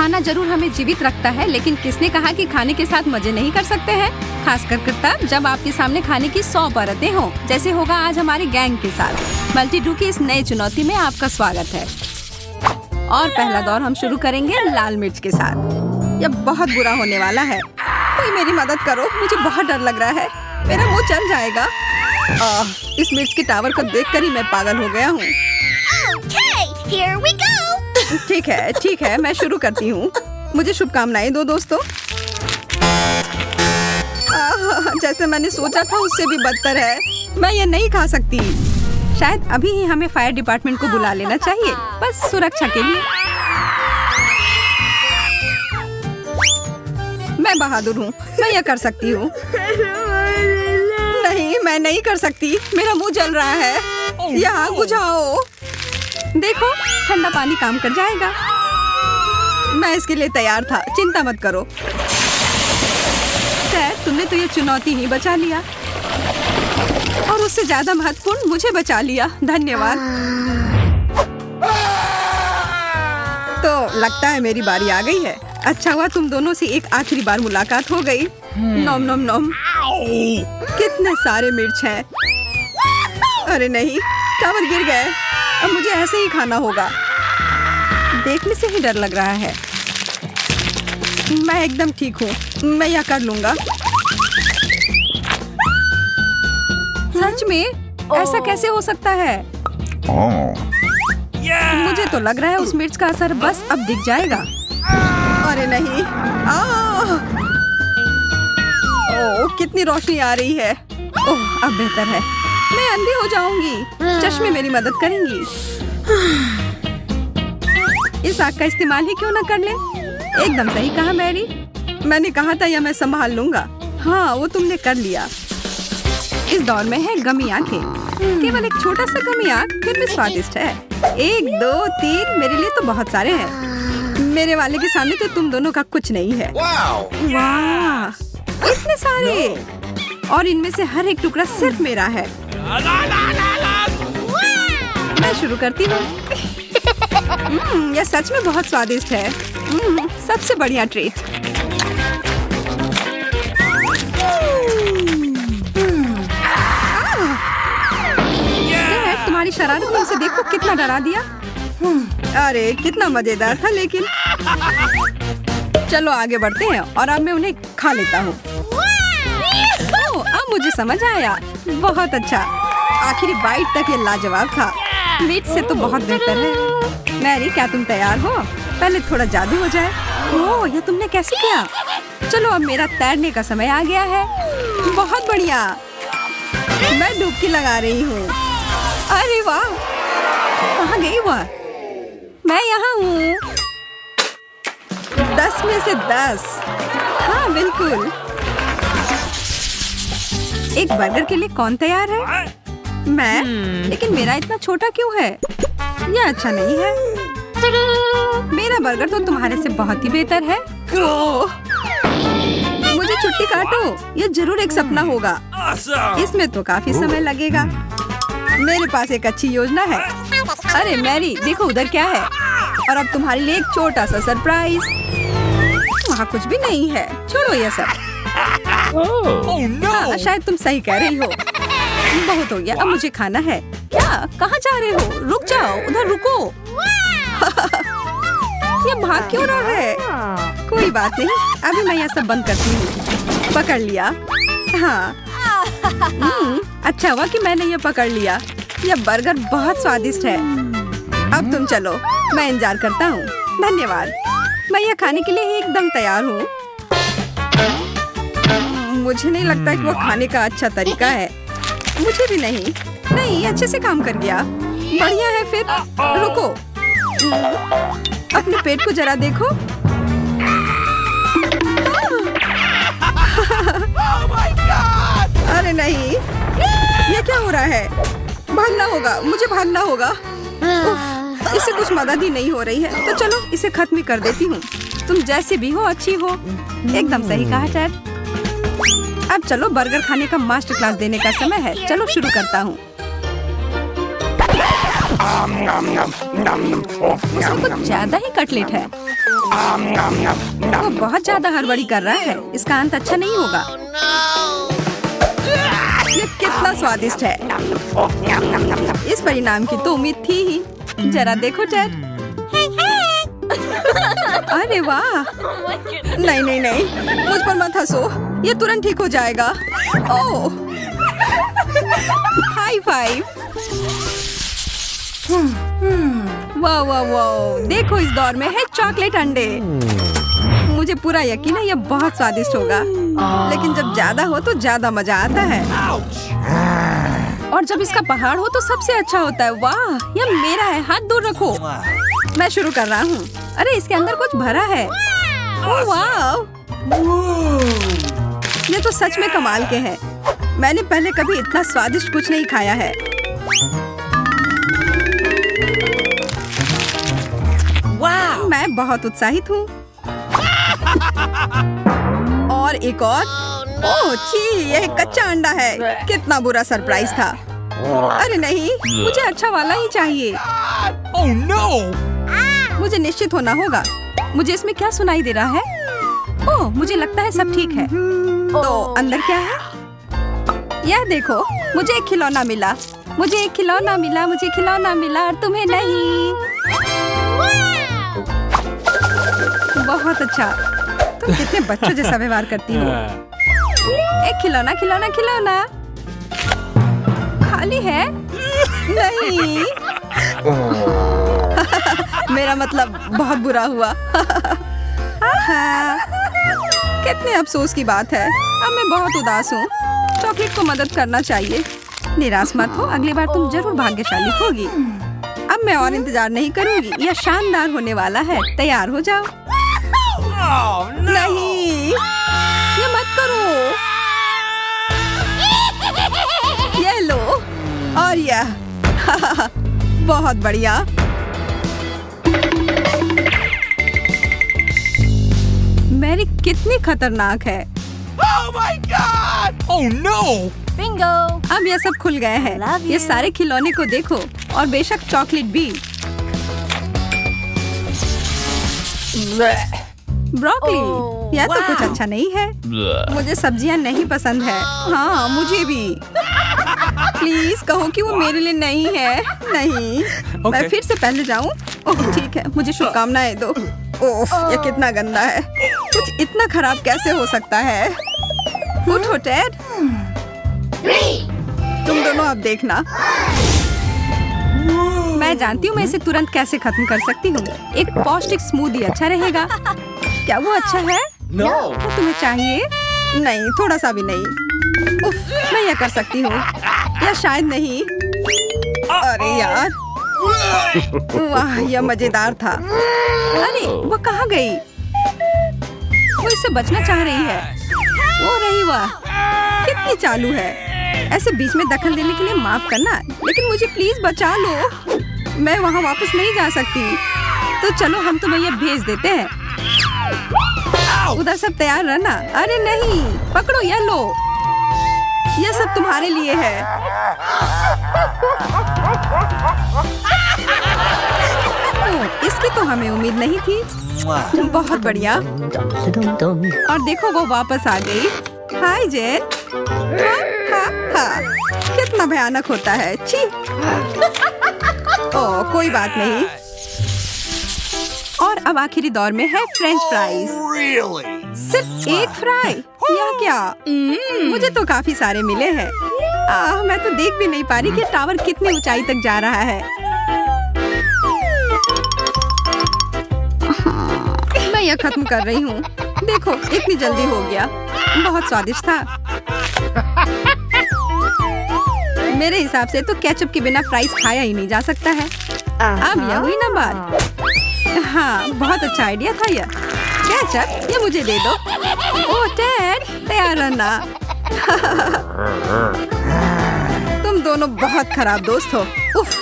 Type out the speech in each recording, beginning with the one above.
खाना जरूर हमें जीवित रखता है, लेकिन किसने कहा कि खाने के साथ मजे नहीं कर सकते हैं? खासकर तब जब आपके सामने खाने की 100 परतें हों, जैसे होगा आज हमारी गैंग के साथ। मल्टी डू की इस नई चुनौती में आपका स्वागत है। और पहला दौर हम शुरू करेंगे लाल मिर्च के साथ। यह बहुत बुरा होने वाला है। कोई मेरी मदद करो, मुझे बहुत डर लग रहा है। मेरा मुंह जल जाएगा। इस मिर्च के टावर को देखकर ही मैं पागल हो गया हूँ। ठीक है, मैं शुरू करती हूँ। मुझे शुभकामनाएं दो दोस्तों। जैसे मैंने सोचा था उससे भी बदतर है। मैं ये नहीं खा सकती। शायद अभी ही हमें फायर डिपार्टमेंट को बुला लेना चाहिए, बस सुरक्षा के लिए। मैं बहादुर हूँ, मैं ये कर सकती हूँ। नहीं, मैं नहीं कर सकती। मेरा मुंह जल रहा है। यहाँ बुझाओ। देखो, ठंडा पानी काम कर जाएगा। मैं इसके लिए तैयार था, चिंता मत करो। खैर, तुमने तो ये चुनौती ही बचा लिया, और उससे ज्यादा महत्वपूर्ण मुझे बचा लिया। धन्यवाद। तो लगता है मेरी बारी आ गई है। अच्छा हुआ तुम दोनों से एक आखिरी बार मुलाकात हो गई। नोम नोम नोम। कितने सारे मिर्च हैं। अरे नहीं, टावर गिर गए। अब मुझे ऐसे ही खाना होगा। देखने से ही डर लग रहा है। मैं एकदम ठीक हूँ, मैं यह कर लूंगा। सच में? ऐसा कैसे हो सकता है? मुझे तो लग रहा है उस मिर्च का असर बस अब दिख जाएगा। अरे नहीं। ओह, कितनी रोशनी आ रही है। ओह, अब बेहतर है। मैं अंधी हो जाऊंगी। चश्मे मेरी मदद करेंगी। इस आग का इस्तेमाल ही क्यों न कर ले? एकदम सही कहा मैरी। मैंने कहा था यह मैं संभाल लूंगा। हाँ, वो तुमने कर लिया। इस दौर में है गमी आंखें। केवल एक छोटा सा गमी आंख, फिर भी स्वादिष्ट है। 1 2 3 मेरे लिए तो बहुत सारे हैं। मेरे वाले के सामने तो तुम दोनों का कुछ नहीं है। वाह, इतने सारे! और इनमें से हर एक टुकड़ा सिर्फ मेरा है। मैं शुरू करती हूँ। यह सच में बहुत स्वादिष्ट है। सबसे बढ़िया ट्रीट। तुम्हारी शरारत ने उसे देखो कितना डरा दिया। अरे कितना मजेदार था। लेकिन चलो आगे बढ़ते हैं, और अब मैं उन्हें खा लेता हूँ। अब मुझे समझ आया। बहुत अच्छा। आखिरी बाइट तक ये लाजवाब था। मीट से तो बहुत बेहतर है। मैरी, क्या तुम तैयार हो? पहले थोड़ा जादू हो जाए। ओह, ये तुमने कैसे किया? चलो, अब मेरा तैरने का समय आ गया है। बहुत बढ़िया। मैं डुबकी लगा रही हूँ। अरे वाह, कहाँ गई वह? मैं यहाँ हूँ। 10 में से 10। हाँ बिल्कुल। एक बर्गर के लिए कौन तैयार है? मैं। लेकिन मेरा इतना छोटा क्यों है? यह अच्छा नहीं है। मेरा बर्गर तो तुम्हारे से बहुत ही बेहतर है। मुझे छुट्टी काटो। यह जरूर एक सपना होगा। इसमें तो काफी समय लगेगा। मेरे पास एक अच्छी योजना है। अरे मैरी, देखो उधर क्या है। और अब तुम्हारे लिए एक छोटा सा सरप्राइज। वहाँ कुछ भी नहीं है। छोड़ो ये सब। हाँ, शायद तुम सही कह रही हो। बहुत हो गया, अब मुझे खाना है। क्या? कहाँ जा रहे हो? रुक जाओ, उधर रुको। ये भाग क्यों रहा है? कोई बात नहीं, अभी मैं यह सब बंद करती हूँ। पकड़ लिया। हाँ। अच्छा हुआ कि मैंने ये पकड़ लिया। यह बर्गर बहुत स्वादिष्ट है। अब तुम चलो, मैं इंतजार करता हूँ। धन्यवाद। मैं यह खाने के लिए ही एकदम तैयार हूँ। मुझे नहीं लगता कि वो खाने का अच्छा तरीका है। मुझे भी नहीं। नहीं, अच्छे से काम कर गया। बढ़िया है। फिर रुको, अपने पेट को जरा देखो। अरे नहीं, ये क्या हो रहा है? भागना होगा, मुझे भागना होगा। उफ, इससे कुछ मदद ही नहीं हो रही है। तो चलो इसे खत्म ही कर देती हूँ। तुम जैसे भी हो अच्छी हो। एकदम सही कहा टैड। अब चलो बर्गर खाने का मास्टर क्लास देने का समय है। चलो शुरू करता हूँ। उसमें कुछ ज्यादा ही कटलेट है। वो बहुत ज्यादा हड़बड़ी कर रहा है, इसका अंत अच्छा नहीं होगा। ये कितना स्वादिष्ट है। इस परिणाम की तो उम्मीद थी ही। जरा देखो टेड। अरे वाह। नहीं नहीं नहीं, मुझ पर मत हंसो, ये तुरंत ठीक हो जाएगा। ओह, हाई फाइव। वाह वाह वाह, देखो इस दौर में है चॉकलेट अंडे। मुझे पूरा यकीन है ये बहुत स्वादिष्ट होगा, लेकिन जब ज्यादा हो तो ज्यादा मजा आता है। और जब इसका पहाड़ हो तो सबसे अच्छा होता है। वाह, ये मेरा है, हाथ दूर रखो। मैं शुरू कर रहा हूँ। अरे इसके अंदर कुछ भरा है। ओह वाह, ये तो सच में कमाल के हैं। मैंने पहले कभी इतना स्वादिष्ट कुछ नहीं खाया है। वाह, मैं बहुत उत्साहित हूँ। और एक और। ओह छी, यह कच्चा अंडा है। कितना बुरा सरप्राइज था। अरे नहीं, मुझे अच्छा वाला ही चाहिए। Oh no! मुझे निश्चित होना होगा। मुझे इसमें क्या सुनाई दे रहा है? ओह, मुझे लगता है सब ठीक है। तो अंदर क्या है? यह देखो, मुझे एक खिलौना मिला। मुझे एक खिलौना मिला, मुझे खिलौना मिला और तुम्हें नहीं। बहुत अच्छा। तुम कितने बच्चों जैसा व्यवहार करती हो। एक खिलौना खिलौना खिलौना खाली है। नहीं। मेरा मतलब बहुत बुरा हुआ। कितने अफसोस की बात है। अब मैं बहुत उदास हूँ। चॉकलेट को मदद करना चाहिए। निराश मत हो, अगली बार तुम जरूर भाग्यशाली होगी। अब मैं और इंतजार नहीं करूंगी। यह शानदार होने वाला है। तैयार हो जाओ। Oh no! नहीं, ये मत करो। ये लो और यह। बहुत बढ़िया। मैरी कितनी खतरनाक है। Oh my God! Oh no! Bingo! अब ये सब खुल गए हैं। Love ये you. सारे खिलौने को देखो और बेशक चॉकलेट भी। ब्रोकली, Oh, यह तो wow. कुछ अच्छा नहीं है। मुझे सब्जियां नहीं पसंद है। हाँ, मुझे भी। प्लीज कहो कि वो मेरे लिए नहीं है। नहीं। मैं फिर से पहले जाऊँ? ओह ठीक है, मुझे शुभकामनाएं दो। ओह, ये कितना गंदा है। कुछ इतना खराब कैसे हो सकता है? उठो टेड। तुम दोनों अब देखना। मैं जानती हूँ मैं इसे तुरंत कैसे खत्म कर सकती हूँ। एक पौष्टिक स्मूदी अच्छा रहेगा। क्या वो अच्छा है? No! क्या तुम्हें चाहिए? नहीं, थोड़ा सा भी नहीं। उफ, मैं यह कर सकती हूँ या शायद नहीं। अरे यार, वाह, यह मजेदार था। अरे वो कहाँ गई? वो इससे बचना चाह रही है। वो रही वह। कितनी चालू है। ऐसे बीच में दखल देने के लिए माफ करना, लेकिन मुझे प्लीज बचा लो। मैं वहाँ वापस नहीं जा सकती। तो चलो हम तुम्हें यह भेज देते हैं। उधर सब तैयार रहना। अरे नहीं, पकड़ो, यह लो। यह सब तुम्हारे लिए है। ओह, इसकी तो हमें उम्मीद नहीं थी। बहुत बढ़िया। और देखो वो वापस आ गई। हाय जेन। हा, हा। कितना भयानक होता है। छी। ओह, कोई बात नहीं। और अब आखिरी दौर में है फ्रेंच फ्राइज। Really? सिर्फ एक फ्राई? यह क्या? मुझे तो काफी सारे मिले हैं। मैं तो देख भी नहीं पा रही कि टावर कितनी ऊंचाई तक जा रहा है। मैं यह खत्म कर रही हूँ। देखो, इतनी जल्दी हो गया। बहुत स्वादिष्ट था। मेरे हिसाब से तो केचप के बिना फ्राइज खाया ही नहीं जा सकता है। अब यह हुई ना बात। हाँ, बहुत अच्छा आइडिया था यह। केचप, ये मुझे दे दो। ओह टेड, तैयार रहना। तुम दोनों बहुत खराब दोस्त हो। उफ,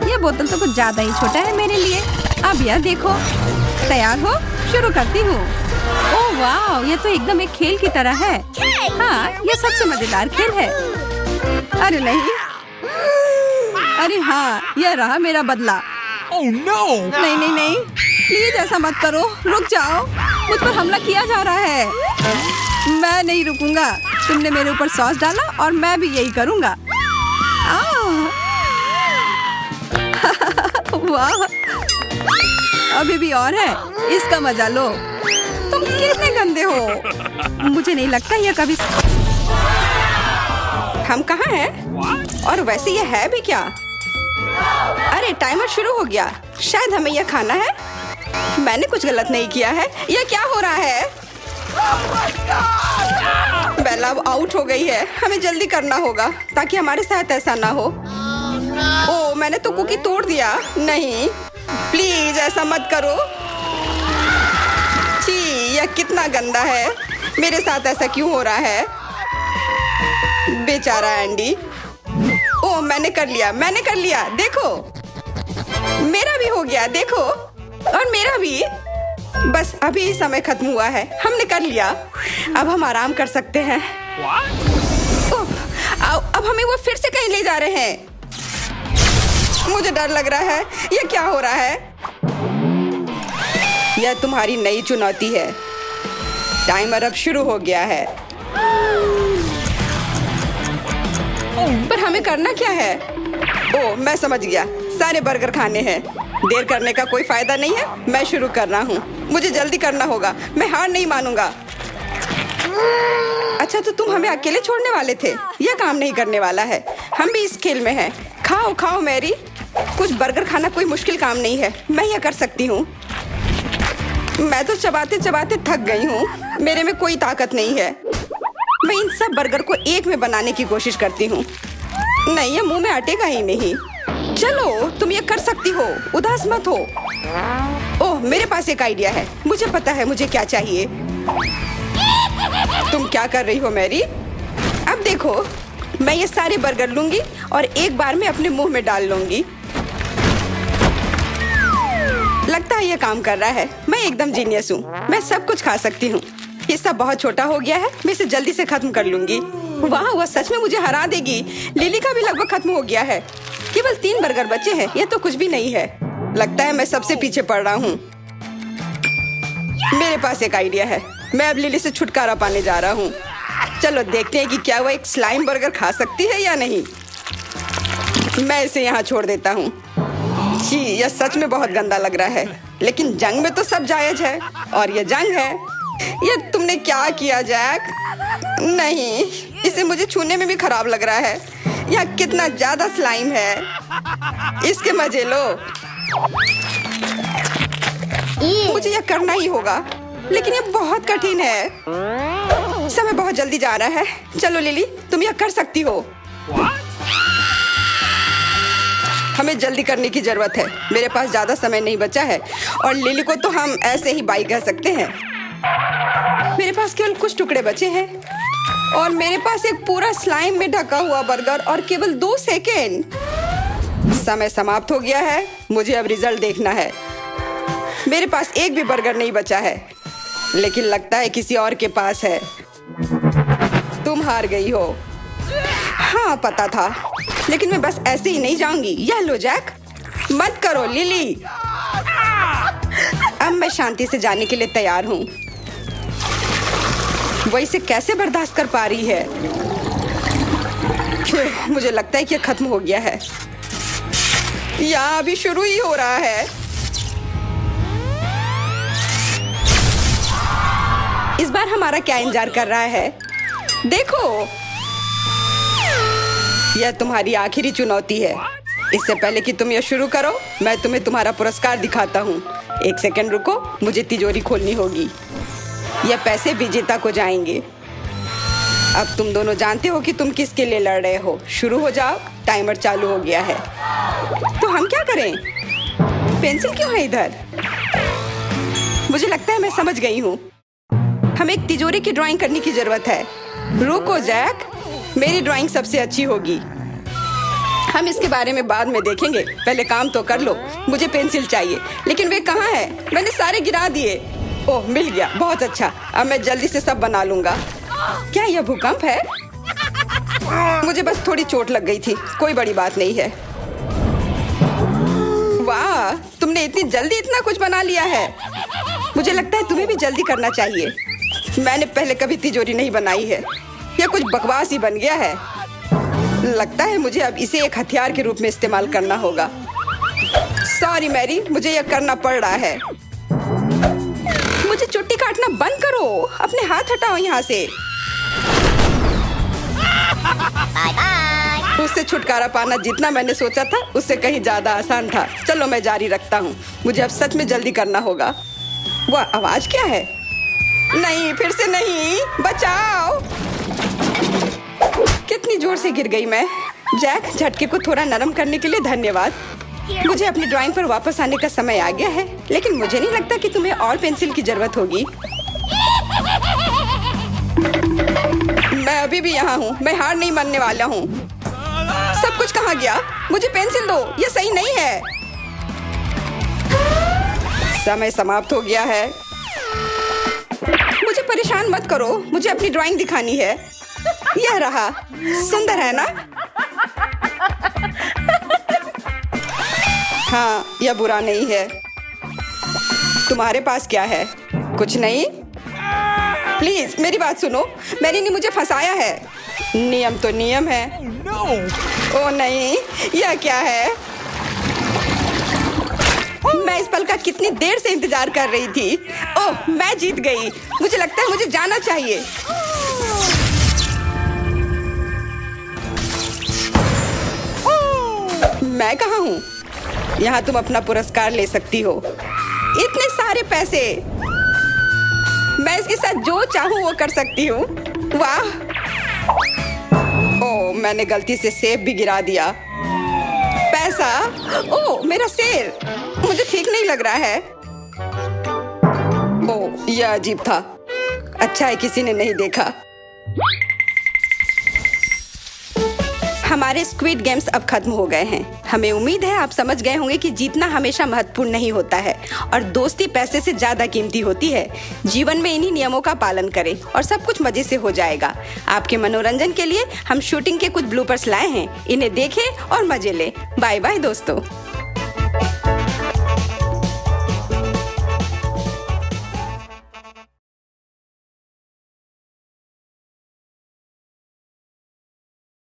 ये बोतल तो कुछ ज्यादा ही छोटा है मेरे लिए। अब यह देखो। तैयार हो? शुरू करती हूँ। ओह वाह, ये तो एकदम एक खेल की तरह है। हाँ, ये सबसे मजेदार खेल है। अरे नहीं। अरे हाँ, यह रहा मेरा बदला। Oh no! नहीं नहीं नहीं, प्लीज ऐसा मत करो, रुक जाओ। मुझ पर हमला किया जा रहा है। मैं नहीं रुकूंगा। तुमने मेरे ऊपर सॉस डाला और मैं भी यही करूंगा। वाह, अभी भी और है, इसका मजा लो। तुम कितने गंदे हो। मुझे नहीं लगता ये कभी। हम कहाँ हैं? और वैसे ये है भी क्या? अरे टाइमर शुरू हो गया। शायद हमें यह खाना है। मैंने कुछ गलत नहीं किया है। यह क्या हो रहा है? बेला अब आउट हो गई है। हमें जल्दी करना होगा ताकि हमारे साथ ऐसा ना हो। ओह, मैंने तो कुकी तोड़ दिया। नहीं, प्लीज ऐसा मत करो। छी, यह कितना गंदा है। मेरे साथ ऐसा क्यों हो रहा है? बेचारा एंडी। ओह, मैंने कर लिया। देखो, मेरा भी हो गया। देखो, और मेरा भी। बस अभी समय खत्म हुआ है। हमने कर लिया। अब हम आराम कर सकते हैं। अब हमें वो फिर से कहीं ले जा रहे हैं। मुझे डर लग रहा है। ये क्या हो रहा है? यह तुम्हारी नई चुनौती है। टाइमर अब शुरू हो गया है। पर हमें करना क्या है? ओह, मैं समझ गया। सारे बर्गर खाने हैं। देर करने का कोई फायदा नहीं है। मैं शुरू कर रहा हूँ। मुझे जल्दी करना होगा। मैं हार नहीं मानूंगा। अच्छा, तो तुम हमें अकेले छोड़ने वाले थे। यह काम नहीं करने वाला है। हम भी इस खेल में हैं। खाओ खाओ मैरी। कुछ बर्गर खाना कोई मुश्किल काम नहीं है। मैं यह कर सकती हूँ। मैं तो चबाते चबाते थक गई हूँ। मेरे में कोई ताकत नहीं है। मैं इन सब बर्गर को एक में बनाने की कोशिश करती हूँ। नहीं, ये मुंह में अटेगा ही नहीं। चलो, तुम ये कर सकती हो। उदास मत हो। ओह, मेरे पास एक आइडिया है। मुझे पता है मुझे क्या चाहिए। तुम क्या कर रही हो मैरी? अब देखो, मैं ये सारे बर्गर लूंगी और एक बार में अपने मुंह में डाल लूंगी। लगता है ये काम कर रहा है। मैं एकदम जीनियस हूँ। मैं सब कुछ खा सकती हूँ। हिस्सा बहुत छोटा हो गया है। मैं इसे जल्दी से खत्म कर लूंगी। वाह, वह सच में मुझे हरा देगी। लिली का भी लगभग खत्म हो गया है। केवल 3 बर्गर बचे हैं। यह तो कुछ भी नहीं है। लगता है मैं सबसे पीछे पड़ रहा हूँ। मेरे पास एक आइडिया है। मैं अब लिली से छुटकारा पाने जा रहा हूँ। चलो देखते हैं कि क्या वो एक स्लाइम बर्गर खा सकती है या नहीं। मैं इसे यहाँ छोड़ देता हूँ। छी, यह सच में बहुत गंदा लग रहा है। लेकिन जंग में तो सब जायज है और यह जंग है। यह तुमने क्या किया जैक? नहीं, इसे मुझे छूने में भी खराब लग रहा है। यह कितना ज्यादा स्लाइम है। इसके मजे लो। मुझे यह करना ही होगा, लेकिन यह बहुत कठिन है। समय बहुत जल्दी जा रहा है। चलो लिली, तुम यह कर सकती हो। हमें जल्दी करने की जरूरत है। मेरे पास ज्यादा समय नहीं बचा है और लिली को तो हम ऐसे ही बाई कह सकते हैं। मेरे पास केवल कुछ टुकड़े बचे हैं और मेरे पास एक पूरा स्लाइम में ढका हुआ बर्गर और केवल 2 सेकेंड। समय समाप्त हो गया है। मुझे अब रिजल्ट देखना है। मेरे पास एक भी बर्गर नहीं बचा है, लेकिन लगता है किसी और के पास है। तुम हार गई हो। हाँ, पता था, लेकिन मैं बस ऐसे ही नहीं जाऊंगी। यह लो जैक। मत करो लिली। अब मैं शांति से जाने के लिए तैयार हूँ। वो इसे कैसे बर्दाश्त कर पा रही है? मुझे लगता है कि यह खत्म हो गया है या अभी शुरू ही हो रहा है। इस बार हमारा क्या इंतजार कर रहा है? देखो, यह तुम्हारी आखिरी चुनौती है। इससे पहले कि तुम यह शुरू करो, मैं तुम्हें तुम्हारा पुरस्कार दिखाता हूँ। 1 सेकंड रुको, मुझे तिजोरी खोलनी होगी। यह पैसे विजेता को जाएंगे। अब तुम दोनों जानते हो कि तुम किसके लिए लड़ रहे हो। शुरू हो जाओ। टाइमर चालू हो गया है। तो हम क्या करें? पेंसिल क्यों है इधर? मुझे लगता है मैं समझ गई हूँ। हमें एक तिजोरी की ड्राइंग करने की जरूरत है। रुको जैक, मेरी ड्राइंग सबसे अच्छी होगी। हम इसके बारे में बाद में देखेंगे। पहले काम तो कर लो। मुझे पेंसिल चाहिए, लेकिन वे कहाँ है? मैंने सारे गिरा दिए। ओह, मिल गया। बहुत अच्छा। अब मैं जल्दी से सब बना लूंगा। क्या यह भूकंप है? मुझे बस थोड़ी चोट लग गई थी। कोई बड़ी बात नहीं है। वाह, तुमने इतनी जल्दी इतना कुछ बना लिया है। मुझे लगता है तुम्हें भी जल्दी करना चाहिए। मैंने पहले कभी तिजोरी नहीं बनाई है। यह कुछ बकवास ही बन गया है। लगता है मुझे अब इसे एक हथियार के रूप में इस्तेमाल करना होगा। सॉरी मैरी, मुझे यह करना पड़ रहा है। मुझे चुट्टी काटना बंद करो। अपने हाथ हटाओ यहाँ से। उससे छुटकारा पाना जितना मैंने सोचा था उससे कहीं ज्यादा आसान था। चलो मैं जारी रखता हूँ। मुझे अब सच में जल्दी करना होगा। वह आवाज क्या है? नहीं, फिर से नहीं। बचाओ। कितनी जोर से गिर गई मैं। जैक, झटके को थोड़ा नरम करने के लिए धन्यवाद। मुझे अपनी ड्राइंग पर वापस आने का समय आ गया है, लेकिन मुझे नहीं लगता कि तुम्हें और पेंसिल की जरूरत होगी। मैं अभी भी यहाँ हूँ। मैं हार नहीं मानने वाला हूँ। सब कुछ कहाँ गया? मुझे पेंसिल दो। ये सही नहीं है। समय समाप्त हो गया है। मुझे परेशान मत करो। मुझे अपनी ड्राइंग दिखानी है। यह रहा। सुंदर है ना? हाँ, यह बुरा नहीं है। तुम्हारे पास क्या है? कुछ नहीं? प्लीज मेरी बात सुनो। मैरी ने मुझे फंसाया है। नियम तो नियम है। ओह नहीं, यह क्या है? मैं इस पल का कितनी देर से इंतजार कर रही थी। ओह, मैं जीत गई। मुझे लगता है मुझे जाना चाहिए। मैं कहाँ हूँ? यहाँ तुम अपना पुरस्कार ले सकती हो। इतने सारे पैसे। मैं इसके साथ जो चाहूँ वो कर सकती हूँ। वाह। ओह, मैंने गलती से सेब भी गिरा दिया। पैसा। ओह, मेरा शेर। मुझे ठीक नहीं लग रहा है। ओह, यह अजीब था। अच्छा है किसी ने नहीं देखा। हमारे स्क्विड गेम्स अब खत्म हो गए हैं। हमें उम्मीद है आप समझ गए होंगे कि जीतना हमेशा महत्वपूर्ण नहीं होता है और दोस्ती पैसे से ज्यादा कीमती होती है। जीवन में इन्हीं नियमों का पालन करें और सब कुछ मजे से हो जाएगा। आपके मनोरंजन के लिए हम शूटिंग के कुछ ब्लूपर्स लाए हैं। इन्हें देखें और मजे लें। बाय बाय दोस्तों।